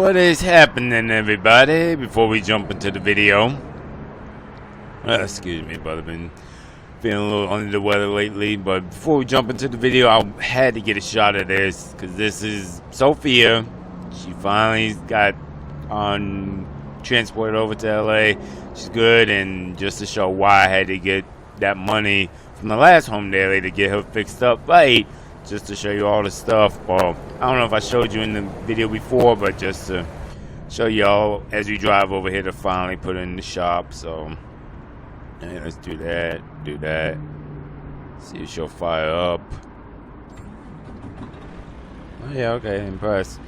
What is happening, everybody? Before we jump into the video, excuse me, but I've been feeling a little under the weather lately. But before we jump into the video, I had to get a shot of this because this is Sophia. She finally got transported over to LA. She's good, and just to show why I had to get that money from the last home daily to get her fixed up right. Just to show you all the stuff. Well, I don't know if I showed you in the video before, but just to show y'all as we drive over here to finally put it in the shop. So, yeah, let's do that. See if she'll fire up. Oh, yeah, okay, impressed.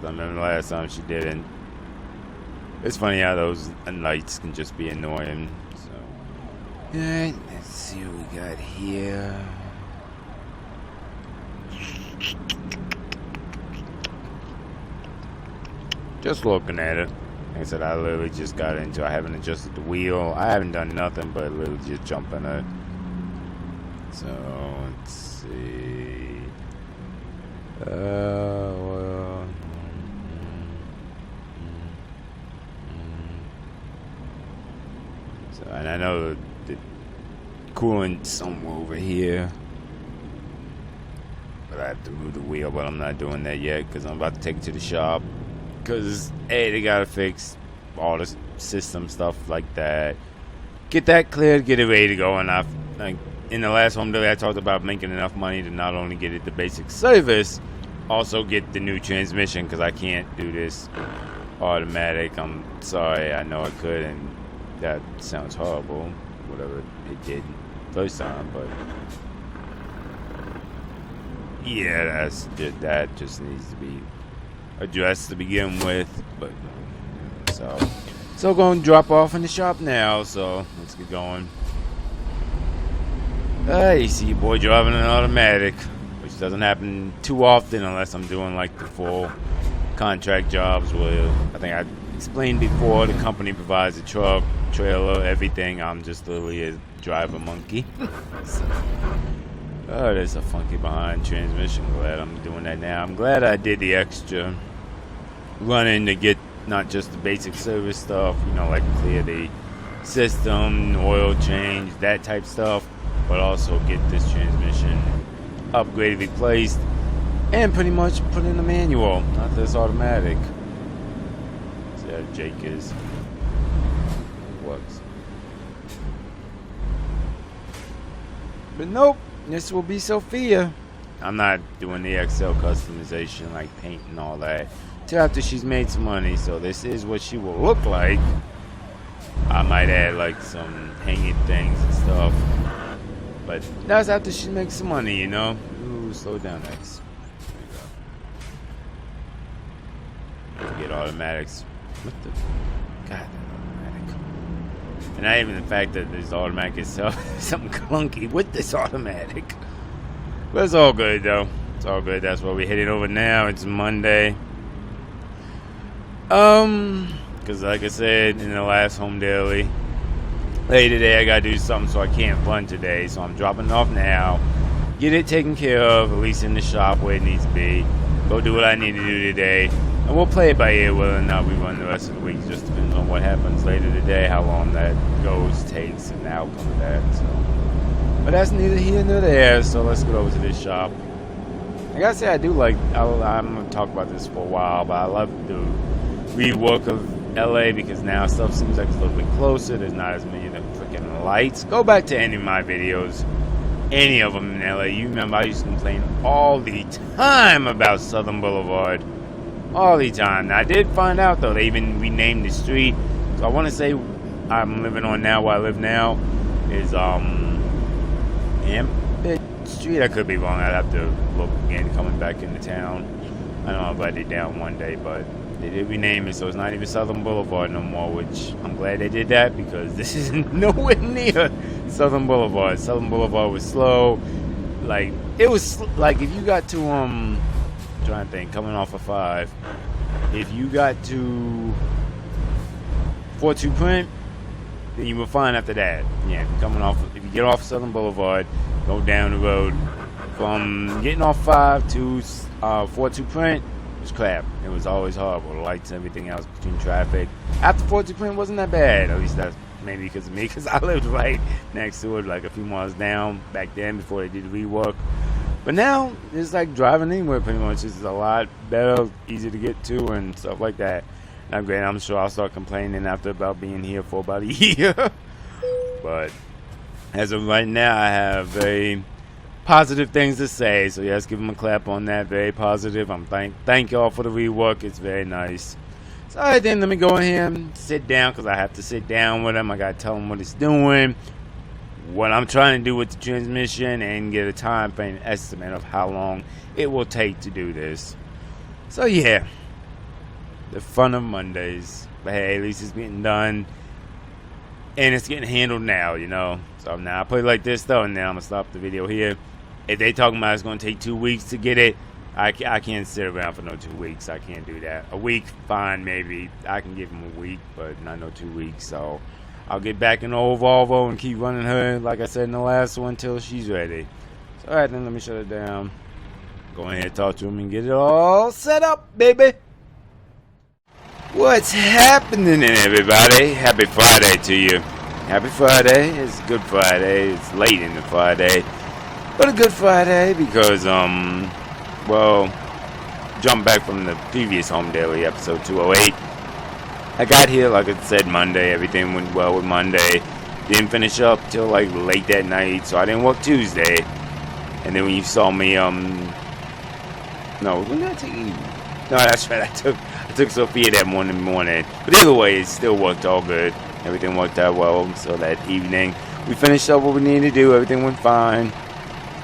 I remember the last time she didn't. It's funny how those lights can just be annoying. So, alright, let's see what we got here. Just looking at it. Like I said, I literally just got into it. I haven't adjusted the wheel. I haven't done nothing but literally just jumping it. So, let's see. Well. So, and I know the coolant's somewhere over here. But I have to move the wheel, but I'm not doing that yet because I'm about to take it to the shop. Because, hey, they gotta fix all the system stuff like that. Get that cleared, get it ready to go. And in the last home daily, I talked about making enough money to not only get it the basic service, also get the new transmission because I can't do this automatic. I'm sorry, I know I could, and that sounds horrible, whatever it did first time, but yeah, that just needs to be addressed to begin with. But so going to drop off in the shop now, so let's get going. You see your boy driving an automatic, which doesn't happen too often unless I'm doing like the full contract jobs where I think I explained before the company provides a truck, trailer, everything. I'm just literally a driver monkey. Oh, there's a funky behind transmission. Glad I'm doing that now. I'm glad I did the extra running to get not just the basic service stuff, you know, like clear the system, oil change, that type stuff, but also get this transmission upgraded, replaced, and pretty much put in the manual, not this automatic. See how Jake is. Works. But nope. This will be Sophia. I'm not doing the XL customization like paint and all that till after she's made some money. So this is what she will look like. I might add like some hanging things and stuff, but that's after she makes some money, you know. Ooh, slow down, X. There you go. Get automatics. What the? God, that automatic. And not even the fact that this automatic itself is something clunky with this automatic. But it's all good, though. It's all good. That's why we're heading over now. It's Monday. Because like I said in the last home daily, Hey, today I gotta do something, so I can't run today. So I'm dropping it off now. Get it taken care of, at least in the shop where it needs to be. Go do what I need to do today. And we'll play it by ear whether or not we run the rest of the week. Just depends on what happens later today, how long that goes, takes, and the outcome of that. So, but that's neither here nor there, so let's go over to this shop. I gotta say, I do like, I'm gonna talk about this for a while, but I love the rework of LA because now stuff seems like it's a little bit closer. There's not as many of the freaking lights. Go back to any of my videos, any of them in LA. You remember I used to complain all the time about Southern Boulevard. All the time. Now, I did find out, though, they even renamed the street. So I want to say I'm living on now, where I live now, is Ampit Street. I could be wrong. I'd have to look again coming back into town. I don't know if I did down one day, but they did rename it, so it's not even Southern Boulevard no more, which I'm glad they did that because this is nowhere near Southern Boulevard. Southern Boulevard was slow. Like, it was like if you got to, trying to think, coming off of 5, if you got to 42 Print, then you were fine after that. Yeah, if you get off Southern Boulevard, go down the road from getting off 5 to 42 Print, it was crap. It was always horrible. The lights and everything else between traffic. After 42 Print wasn't that bad. At least that's maybe because of me, because I lived right next to it, like a few miles down back then before they did the rework. But now it's like driving anywhere pretty much. It's a lot better, easy to get to and stuff like that. And I'm sure I'll start complaining after about being here for about a year. But as of right now, I have very positive things to say. So yes, give them a clap on that. Very positive. I'm thank y'all for the rework. It's very nice. So alright then, let me go in here and sit down because I have to sit down with them. I gotta tell them what it's doing, what I'm trying to do with the transmission, and get a time frame estimate of how long it will take to do this. So yeah, the fun of Mondays. But hey, at least it's getting done. And it's getting handled now, you know. So now I put it like this though, and then I'm going to stop the video here. If they talking about it's going to take 2 weeks to get it, I can't sit around for no 2 weeks. I can't do that. A week, fine, maybe. I can give them a week, but not no 2 weeks. So I'll get back in the old Volvo and keep running her, like I said in the last one, until she's ready. So alright then, let me shut it down. Go ahead and talk to him and get it all set up, baby. What's happening, everybody? Happy Friday to you. Happy Friday. It's Good Friday. It's late in the Friday, but a good Friday because, well, jump back from the previous Home Daily episode 208. I got here, like I said, Monday. Everything went well with Monday. Didn't finish up till like late that night, so I didn't work Tuesday. And then when you saw me, no, when did I take you? No, that's right. I took Sophia that morning. But either way, it still worked all good. Everything worked out well. So that evening, we finished up what we needed to do. Everything went fine.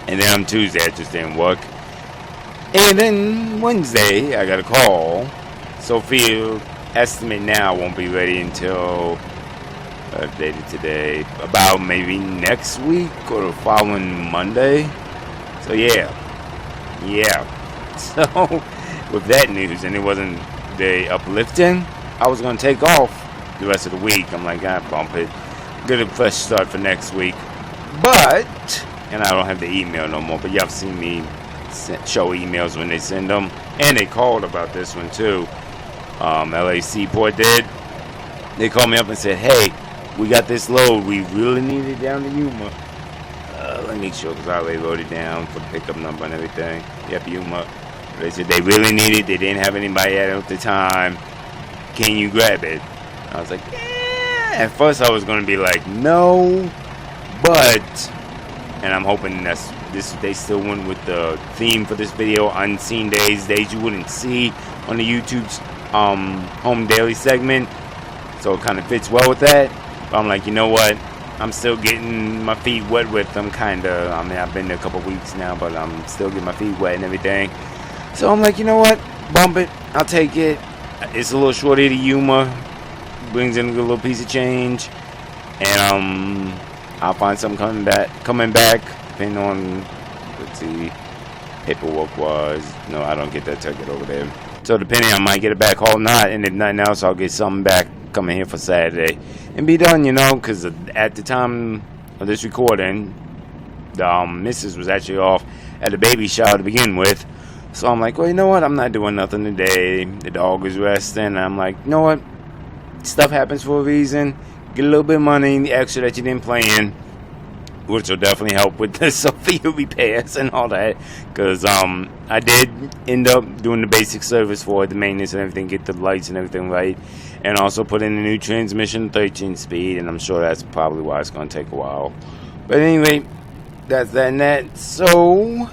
And then on Tuesday, I just didn't work. And then Wednesday, I got a call. Sophia estimate now won't be ready until updated today, about maybe next week or the following Monday. So yeah. So with that news, and it wasn't very uplifting, I was gonna take off the rest of the week. I'm like, bump it, get a fresh start for next week. But, and I don't have the email no more. But y'all seen me show emails when they send them, and they called about this one too. LA Seaport did. They called me up and said, hey, we got this load. We really need it down to Yuma. Let me make sure, because I already wrote it down for the pickup number and everything. Yep, Yuma. They said they really need it. They didn't have anybody at the time. Can you grab it? I was like, yeah. At first I was going to be like, no. But, and I'm hoping that's this. They still went with the theme for this video, Unseen Days, days you wouldn't see on the YouTube's Home Daily segment. So it kind of fits well with that. But I'm like, you know what? I'm still getting my feet wet with them, kind of. I mean, I've been there a couple weeks now, but I'm still getting my feet wet and everything. So I'm like, you know what? Bump it. I'll take it. It's a little shorter to Yuma. Brings in a little piece of change. And I'll find something coming back, depending on, let's see, paperwork-wise. No, I don't get that ticket over there. So depending, I might get it back or not. And if nothing else, I'll get something back coming here for Saturday. and be done, you know, because at the time of this recording, the missus was actually off at a baby shower to begin with. So I'm like, well, you know what? I'm not doing nothing today. The dog is resting. I'm like, you know what? Stuff happens for a reason. Get a little bit of money, the extra that you didn't play in, which will definitely help with the Sophia repairs and all that. Because I did end up doing the basic service for it, the maintenance and everything, get the lights and everything right. And also put in a new transmission, 13 speed. And I'm sure that's probably why it's going to take a while. But anyway, that's that and that. So,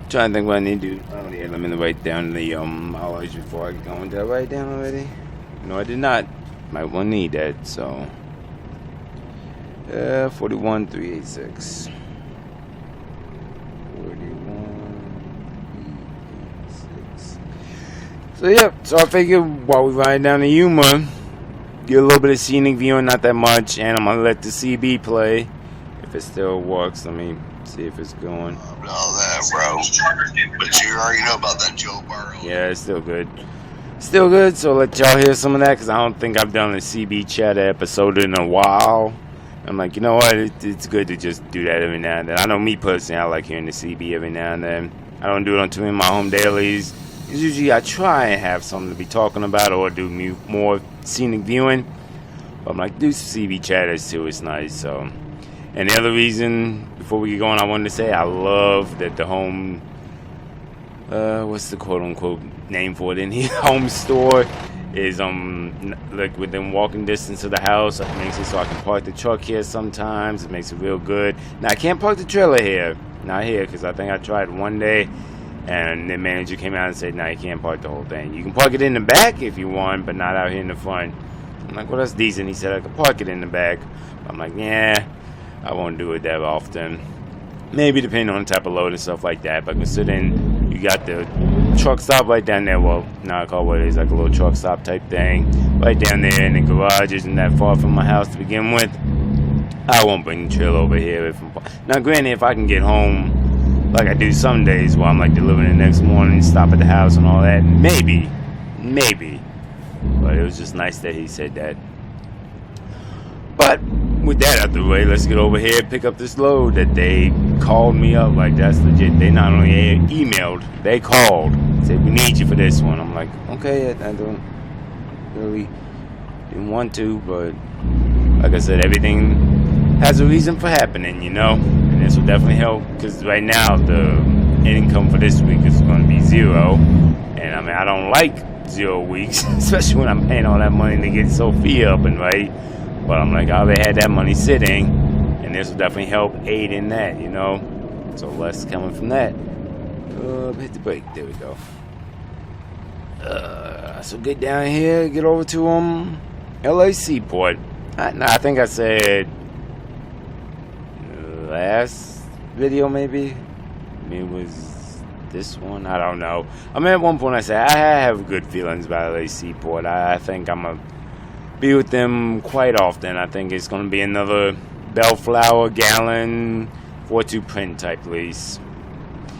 trying to think what I need to do. Oh, yeah, let me write down the mileage before I get going. Did I write it down already? No, I did not. Might want to need that, so 41,386. 41,386. So yeah, so I figured while we ride down to Yuma, get a little bit of scenic viewing, not that much, and I'm gonna let the CB play if it still works. Let me see if it's going. All that, bro. But you already know about that Joe Burrow. Yeah, it's still good. Still good, so let y'all hear some of that, because I don't think I've done a CB chat episode in a while. I'm like, you know what, it's good to just do that every now and then. I know me personally, I like hearing the CB every now and then. I don't do it on too many of my home dailies. Usually I try and have something to be talking about or do more scenic viewing. But I'm like, do CB chatters too, it's nice. So, and the other reason, before we get going, I wanted to say I love that the home... what's the quote-unquote name for it in here? Home store is like within walking distance of the house. It makes it so I can park the truck here sometimes. It makes it real good. Now I can't park the trailer here, not here, because I think I tried one day and the manager came out and said, no, you can't park the whole thing. You can park it in the back if you want, but not out here in the front. I'm like, well, that's decent. He said I could park it in the back. I'm like, yeah, I won't do it that often. Maybe depending on the type of load and stuff like that, but considering you got the truck stop right down there, well, now I call what it is, like a little truck stop type thing, right down there, and the garage isn't that far from my house to begin with. I won't bring the trailer over here. Now, granted, if I can get home, like I do some days where I'm like delivering the next morning, stop at the house and all that, maybe. But it was just nice that he said that. But with that out the way, let's get over here, pick up this load that they called me up. Like, that's legit. They not only emailed, they called, said, we need you for this one. I'm like, okay, I don't really didn't want to, but like I said, everything has a reason for happening, you know? And this will definitely help, because right now the income for this week is going to be 0. And I mean, I don't like 0 weeks, especially when I'm paying all that money to get Sophia up and right. But I'm like, I already had that money sitting, and this will definitely help aid in that, you know? So less coming from that. Hit the brake. There we go. So get down here, get over to LA Seaport. I think I said last video maybe. Maybe it was this one. I don't know. I mean, at one point I said I have good feelings about LA Seaport. I think I'm a be with them quite often. I think it's going to be another Bellflower, Gallon, 4-2 print type lease.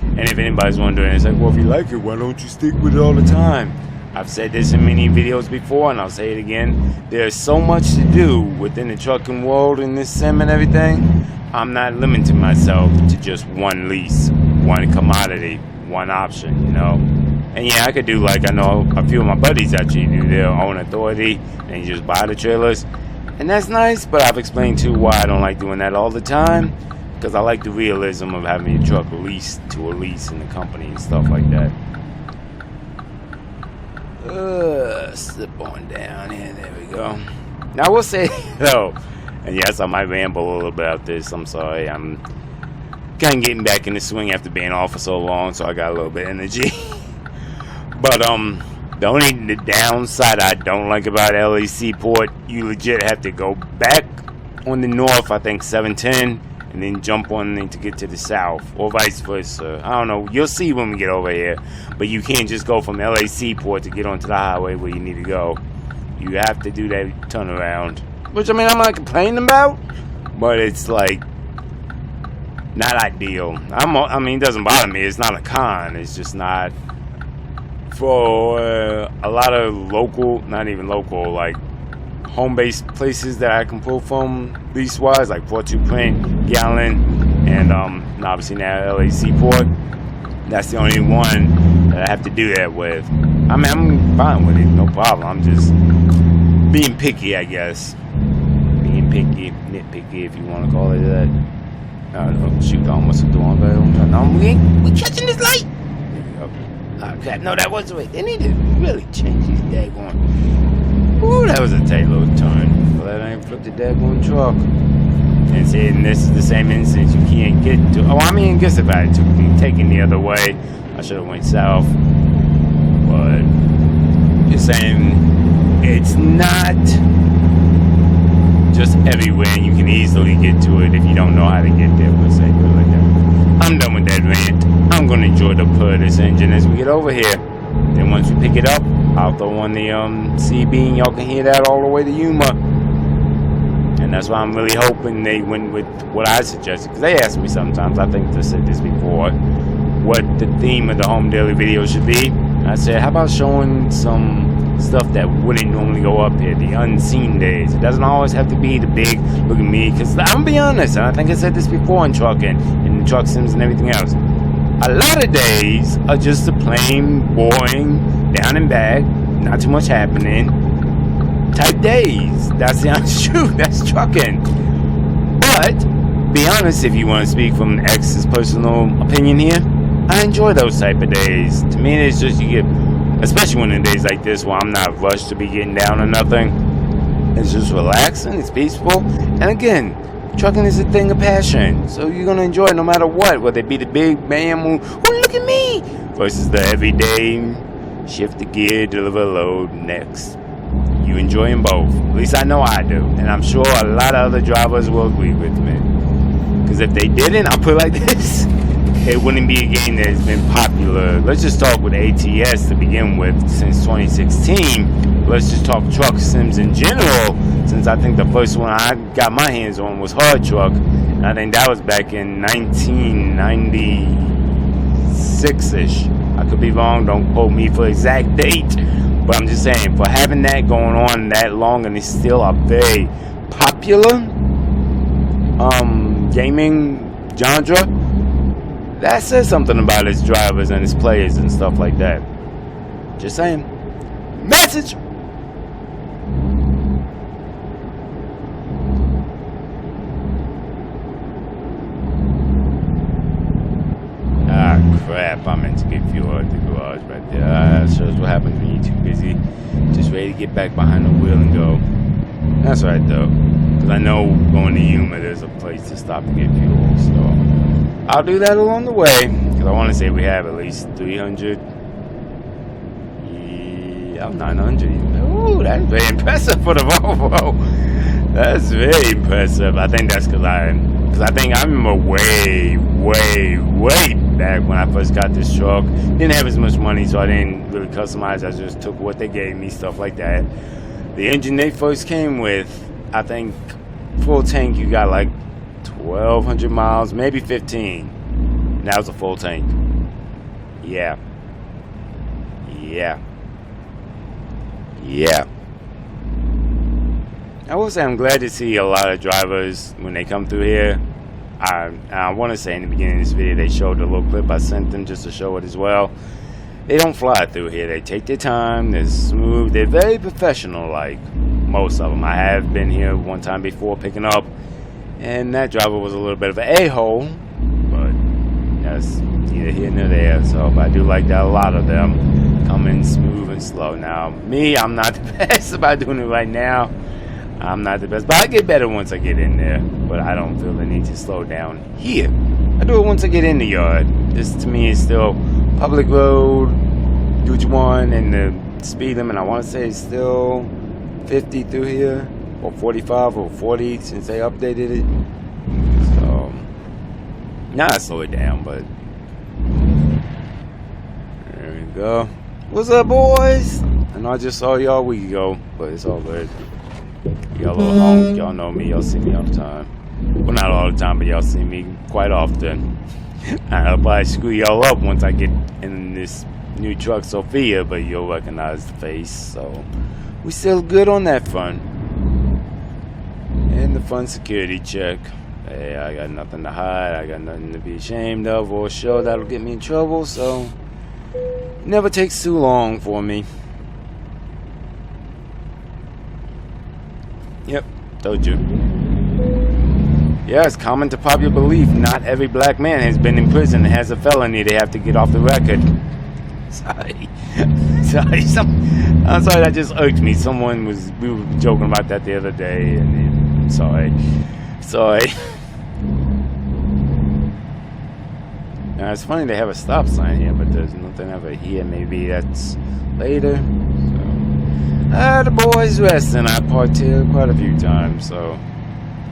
And if anybody's wondering, it's like, well, if you like it, why don't you stick with it all the time? I've said this in many videos before, and I'll say it again. There's so much to do within the trucking world in this sim and everything. I'm not limiting myself to just one lease, one commodity, one option, you know? And yeah, I could do like I know a few of my buddies actually do their own authority and you just buy the trailers. And that's nice, but I've explained too why I don't like doing that all the time. Because I like the realism of having your truck leased to a lease in the company and stuff like that. Slip on down here, there we go. Now I will say though, and yes, I might ramble a little bit about this. I'm sorry, I'm kind of getting back in the swing after being off for so long, so I got a little bit of energy. But the only downside I don't like about LA Seaport, you legit have to go back on the north, I think 710, and then jump on to get to the south, or vice versa. I don't know. You'll see when we get over here. But you can't just go from LA Seaport to get onto the highway where you need to go. You have to do that turnaround, which I mean I'm not complaining about, but it's like not ideal. I mean, it doesn't bother me. It's not a con. It's just not. For a lot of local, not even local, like home-based places that I can pull from lease-wise, like Port-au-Prince, Gallon, and obviously now LA Seaport. That's the only one that I have to do that with. I mean, I'm fine with it, no problem. I'm just being picky, I guess. Being picky, nitpicky, if you want to call it that. Oh, shoot, I almost hit the wrong button. No, we catching this light. There we go. Oh, crap, no, that wasn't it. They need to really change these daggone. Ooh, that was a tight little turn. Glad I ain't flipped the daggone truck. And saying this is the same instance you can't get to. Oh, I mean, guess if I took me taking the other way, I should have went south. But just saying, it's not just everywhere, and you can easily get to it if you don't know how to get there. Let's say it like that. I'm done with that rant. I'm gonna enjoy the purr of this engine as we get over here. Then once we pick it up, I'll throw on the CB, and y'all can hear that all the way to Yuma. And that's why I'm really hoping they went with what I suggested. Because they ask me sometimes, I think I said this before, what the theme of the home daily video should be. And I said, how about showing some stuff that wouldn't normally go up here, the unseen days. It doesn't always have to be the big, look at me. Because I'm going to be honest, and I think I said this before in trucking, in the truck sims and everything else. A lot of days are just the plain, boring, down and back, not too much happening type days. That's the honest truth. That's trucking. But be honest, if you want to speak from X's personal opinion here, I enjoy those type of days. To me, it's just you get, especially when in days like this where I'm not rushed to be getting down or nothing. It's just relaxing. It's peaceful. And again, trucking is a thing of passion. So you're gonna enjoy it no matter what. Whether it be the big bam, oh look at me, versus the everyday shift the gear, deliver a load, next. You enjoy them both. At least I know I do. And I'm sure a lot of other drivers will agree with me. Because if they didn't, I'll put it like this, it wouldn't be a game that has been popular. Let's just talk with ATS to begin with since 2016. Let's just talk truck sims in general, since I think the first one I got my hands on was Hard Truck. And I think that was back in 1996-ish. I could be wrong, don't quote me for exact date. But I'm just saying, for having that going on that long and it's still a very popular gaming genre, that says something about its drivers and its players and stuff like that. Just saying. Message! Ah, crap. I meant to get fuel at the garage right there. That shows what happens when you're too busy. Just ready to get back behind the wheel and go. That's right, though. Because I know going to Yuma, there's a place to stop to get fuel. So I'll do that along the way. Because I want to say we have at least 300. Yeah, 900. Ooh, that's very impressive for the Volvo. That's very impressive. I think that's because I think I remember way back when I first got this truck. Didn't have as much money, so I didn't really customize. I just took what they gave me, stuff like that. The engine they first came with, I think full tank, you got like 1,200 miles, maybe 15. And that was a full tank. Yeah. I will say I'm glad to see a lot of drivers when they come through here. I want to say in the beginning of this video they showed a little clip I sent them just to show it as well. They don't fly through here. They take their time. They're smooth. They're very professional, like most of them. I have been here one time before picking up, and that driver was a little bit of an a-hole, but that's neither here nor there. So but I do like that a lot of them come in smooth and slow. Now me, I'm not the best about doing it right now. I'm not the best, but I get better once I get in there. But I don't feel the need to slow down here. I do it once I get in the yard. This to me is still public road, do what you want, and the speed limit I want to say is still 50 through here, or 45 or 40 since they updated it. So now I slow it down, but there we go. What's up, boys? I know I just saw y'all a week ago, but it's all good. Y'all little home, y'all know me, y'all see me all the time. Well, not all the time, but y'all see me quite often. I'll probably screw y'all up once I get in this new truck, Sophia, but you'll recognize the face, so we still good on that front. the fun security check. Hey, I got nothing to hide. I got nothing to be ashamed of or show that'll get me in trouble, so it never takes too long for me. Yep, told you. Yeah, it's common to popular belief not every black man has been in prison and has a felony they have to get off the record. Sorry. I'm sorry, that just irked me. We were joking about that the other day, and sorry. Now, it's funny they have a stop sign here, but there's nothing over here. Maybe that's later. So, the boys resting. I parked here quite a few times, so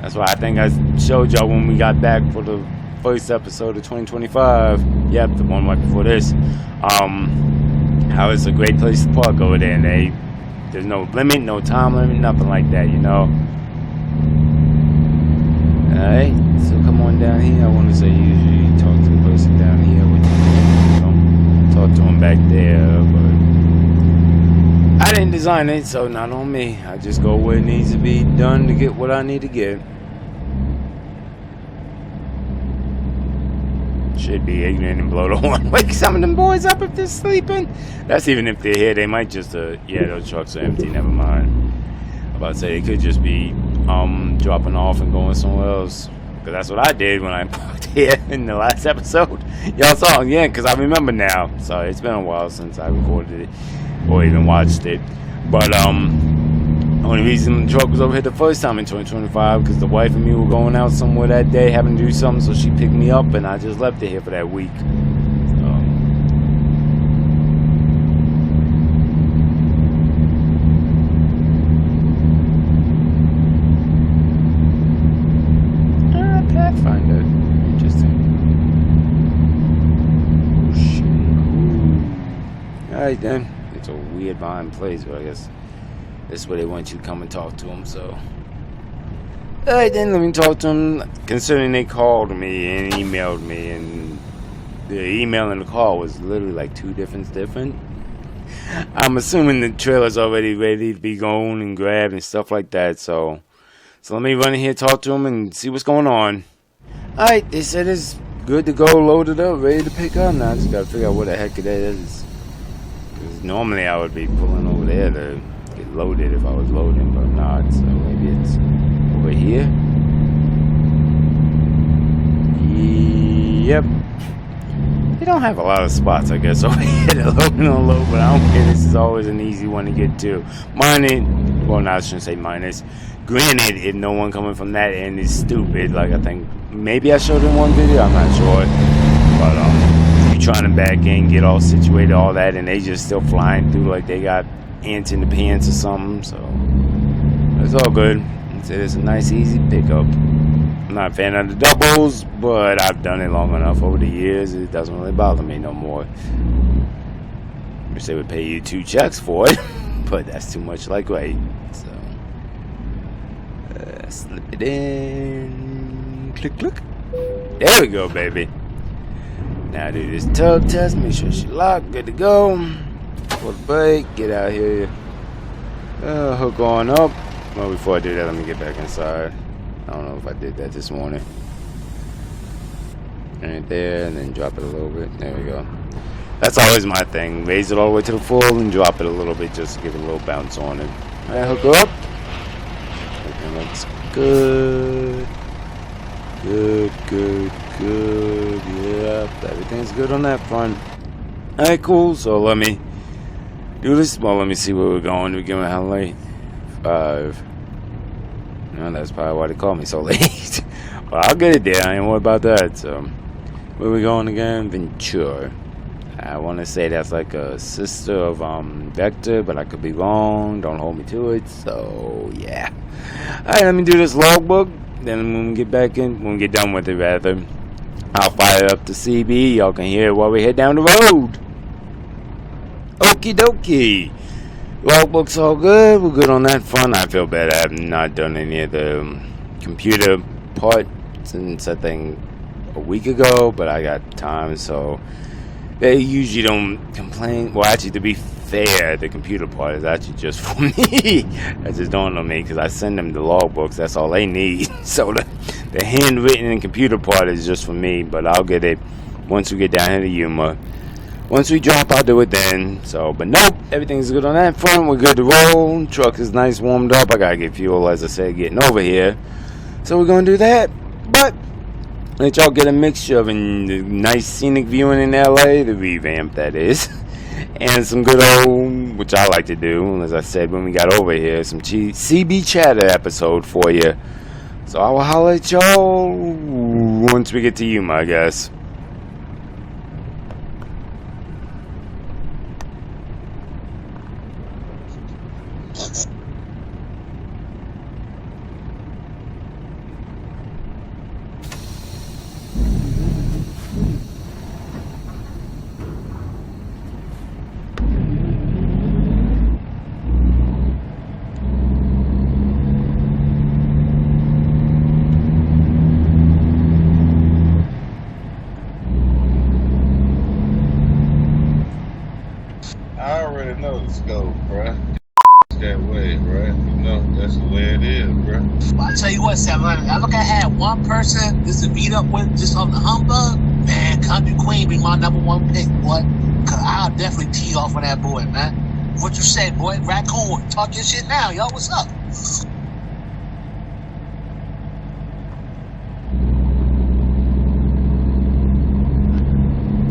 that's why I think I showed y'all when we got back for the first episode of 2025. Yep, the one right before this. How it's a great place to park over there, and there's no limit, no time limit, nothing like that, you know. Alright, so come on down here. I want to say usually talk to the person down here. Don't talk to him back there, but I didn't design it, so not on me. I just go where it needs to be done to get what I need to get. Should be ignorant and blow the horn. Wake some of them boys up if they're sleeping. That's even if they're here. They might just, yeah, those trucks are empty. Never mind. I'm about to say they could just be dropping off and going somewhere else. Because that's what I did when I parked here in the last episode. Y'all saw it again, because I remember now. Sorry, it's been a while since I recorded it or even watched it. But only reason the truck was over here the first time in 2025 because the wife and me were going out somewhere that day having to do something, so she picked me up and I just left it here for that week. Pathfinder. Interesting. Oh, shit. Alright then. It's a weird violent place, but I guess that's where they want you to come and talk to them, so. Alright then, let me talk to them. Considering they called me and emailed me, and the email and the call was literally like two different. I'm assuming the trailer's already ready to be going and grabbed and stuff like that, so let me run in here, talk to them, and see what's going on. Alright, they said it's good to go, loaded up, ready to pick up. Now I just gotta figure out what the heck it is. Because normally I would be pulling over there to get loaded if I was loading, but I'm not, so maybe it's over here. Yep. They don't have a lot of spots, I guess, over here to load and unload, but I don't care. This is always an easy one to get to. Well, I shouldn't say minus. Granted, if no one coming from that end is stupid, like I think maybe I showed in one video, I'm not sure. But you trying to back in, get all situated, all that, and they just still flying through like they got ants in the pants or something. So it's all good. It's a nice, easy pickup. I'm not a fan of the doubles, but I've done it long enough over the years. It doesn't really bother me no more. Wish they would pay you 2 checks for it, but that's too much like weight. So slip it in. Click, click. There we go, baby. Now do this tug test. Make sure she's locked. Good to go. Pull the brake. Get out here. Hook on up. Well, before I do that, let me get back inside. I don't know if I did that this morning. Right there, and then drop it a little bit. There we go. That's always my thing. Raise it all the way to the full and drop it a little bit just to give it a little bounce on it. Alright, hook her up. Everything looks good. Good. Yep, everything's good on that front. Alright, cool. So let me do this. Well, let me see where we're going. We're going how late? 5. No, that's probably why they call me so late. But I'll get it there. I ain't worried about that. So, where we going again? Ventura. I want to say that's like a sister of Vector, but I could be wrong. Don't hold me to it. So, yeah. Alright, let me do this logbook. Then when we get back in, when we get done with it, rather, I'll fire up the CB. Y'all can hear it while we head down the road. Okie dokie. Logbook's all good. We're good on that front. I feel bad I have not done any of the computer part since I think a week ago, but I got time, so they usually don't complain. Well, actually, to be fair, the computer part is actually just for me. That just dawned on me because I send them the logbooks. That's all they need. So the handwritten and computer part is just for me. But I'll get it once we get down here to Yuma. Once we drop, I'll do it then. So, but nope, everything's good on that front. We're good to roll. Truck is nice, warmed up. I gotta get fuel, as I said, getting over here. So we're gonna do that. But let y'all get a mixture of a nice scenic viewing in LA, the revamp that is, and some good old, which I like to do, as I said when we got over here, some CB Chatter episode for you. So I will holler at y'all once we get to Yuma, I guess. I already know the scope, bruh. It's that way, bruh. You know, that's the way it is, bruh. Well, I tell you what, Sam, I look, I had one person just to beat up with just on the humbug. Man, Country Queen be my #1 pick, boy. Cause I'll definitely tee off on that boy, man. What you say, boy? Raccoon, talk your shit now, yo. What's up?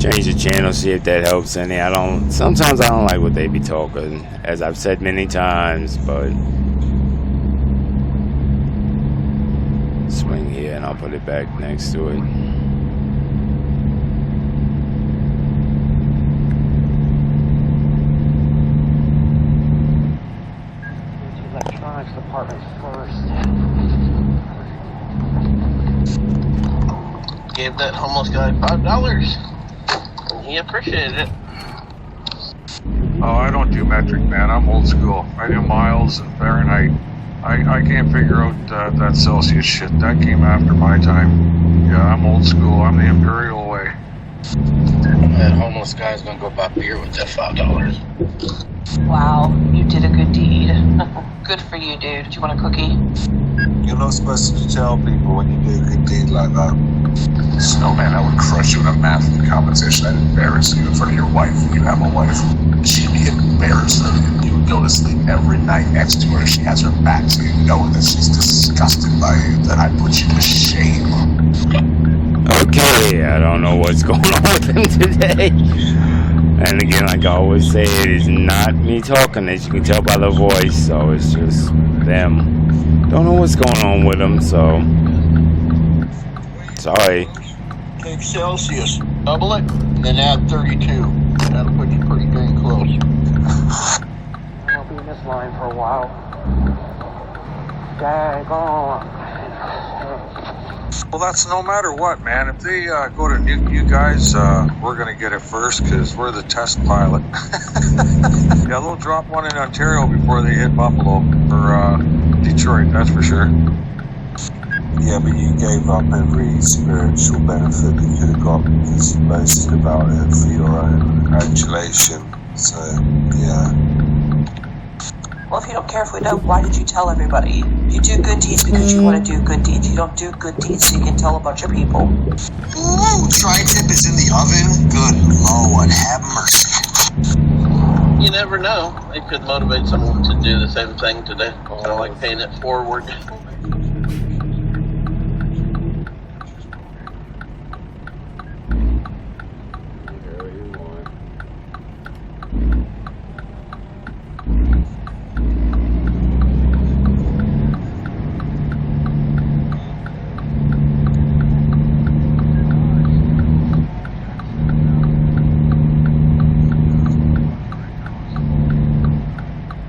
Change the channel, see if that helps any. Sometimes I don't like what they be talking, as I've said many times, but swing here and I'll put it back next to it. Electronics department first. Gave that homeless guy $5. He appreciated it. Oh, I don't do metric, man. I'm old school. I do miles and Fahrenheit. I can't figure out that Celsius shit. That came after my time. Yeah, I'm old school. I'm the Imperial way. That homeless guy's gonna go buy beer with that $5. Wow, you did a good deed. Good for you, dude. Do you want a cookie? You're not supposed to tell people when you do a good deed like that. Snowman, I would crush you in a math competition. I'd embarrass you in front of your wife when you have a wife. She'd be embarrassed of you. You would go to sleep every night next to her. She has her back so you know that she's disgusted by you. Then I'd put you to shame. Okay, I don't know what's going on with him today. And again, like I always say, it is not me talking, as you can tell by the voice, so it's just them. Don't know what's going on with them, so sorry. Take Celsius, double it, and then add 32. That'll put you pretty dang close. I'll be in this line for a while. Daggone. Well, that's no matter what, man. If they go to nuke you guys, we're going to get it first because we're the test pilot. Yeah, they'll drop one in Ontario before they hit Buffalo or Detroit, that's for sure. Yeah, but you gave up every spiritual benefit you could have got because you boasted about it for your own congratulation. So, yeah. Well, if you don't care if we know, why did you tell everybody? You do good deeds because you want to do good deeds. You don't do good deeds so you can tell a bunch of people. Ooh, tri-tip is in the oven. Good Lord, have mercy. You never know. It could motivate someone to do the same thing today. Kind of like paying it forward.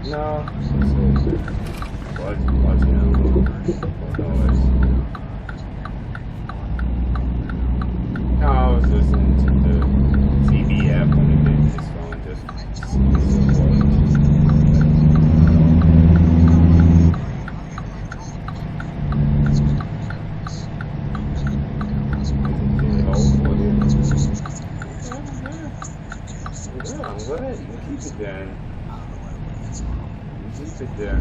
No. Watch him. traffic then.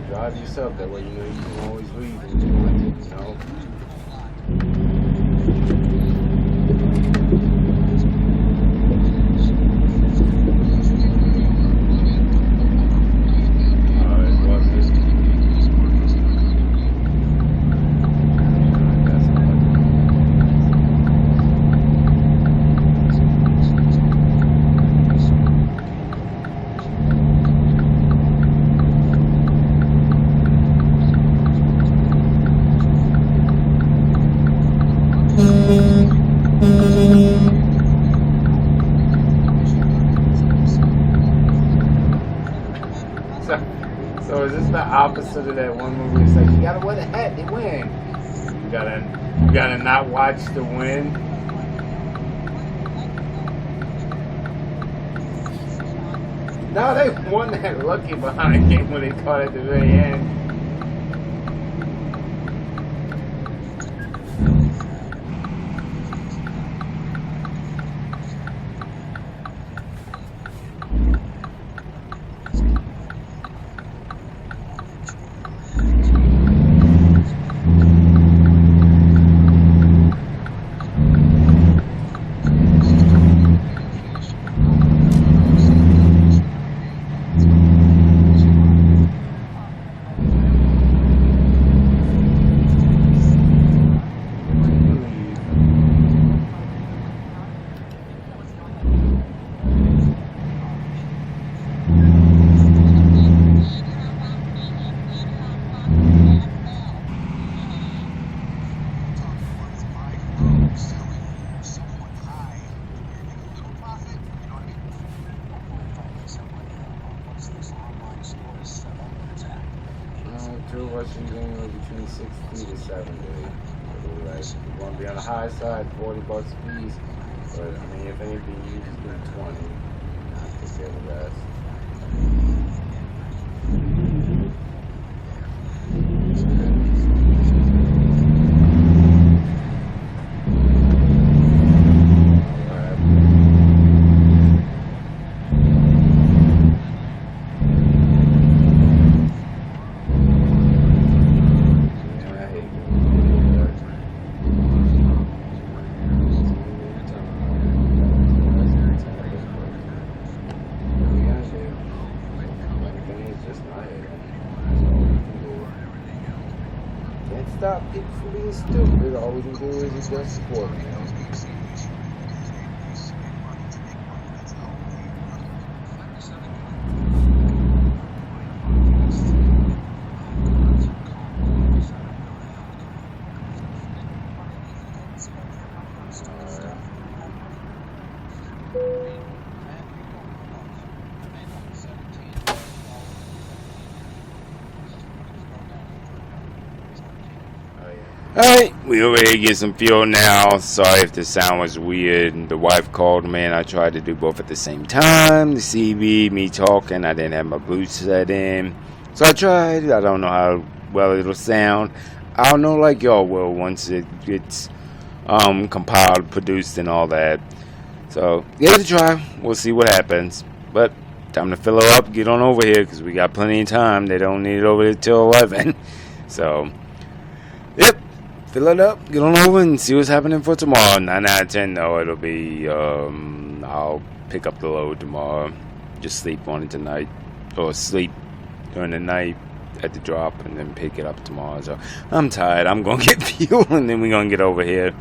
Drive yourself, that way you know you can always leave when you want to, you know? So is this the opposite of that one movie? It's like you gotta wear the hat, they win. You gotta not watch the win. No, they won that lucky behind game when they caught at the very end. Two Russian games between 60 to 70. Like, you want to be on the high side, $40 a piece. But I mean, if anything, you just do 20. I think they're the best. Stop people from being stupid. All we can do is just support them. Alright, we over here to get some fuel now. Sorry if the sound was weird. The wife called me and I tried to do both at the same time. The CB, me talking, I didn't have my Bluetooth set in. So I tried. I don't know how well it'll sound. I don't know like y'all will once it gets compiled, produced, and all that. So give it a try. We'll see what happens. But time to fill her up, get on over here because we got plenty of time. They don't need it over there till 11. So, yep. Fill it up, get on over and see what's happening for tomorrow. 9 out of 10 though, it'll be, I'll pick up the load tomorrow. Just sleep on it tonight. Or sleep during the night at the drop and then pick it up tomorrow. So, I'm tired. I'm going to get fuel and then we're going to get over here.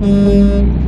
Bye.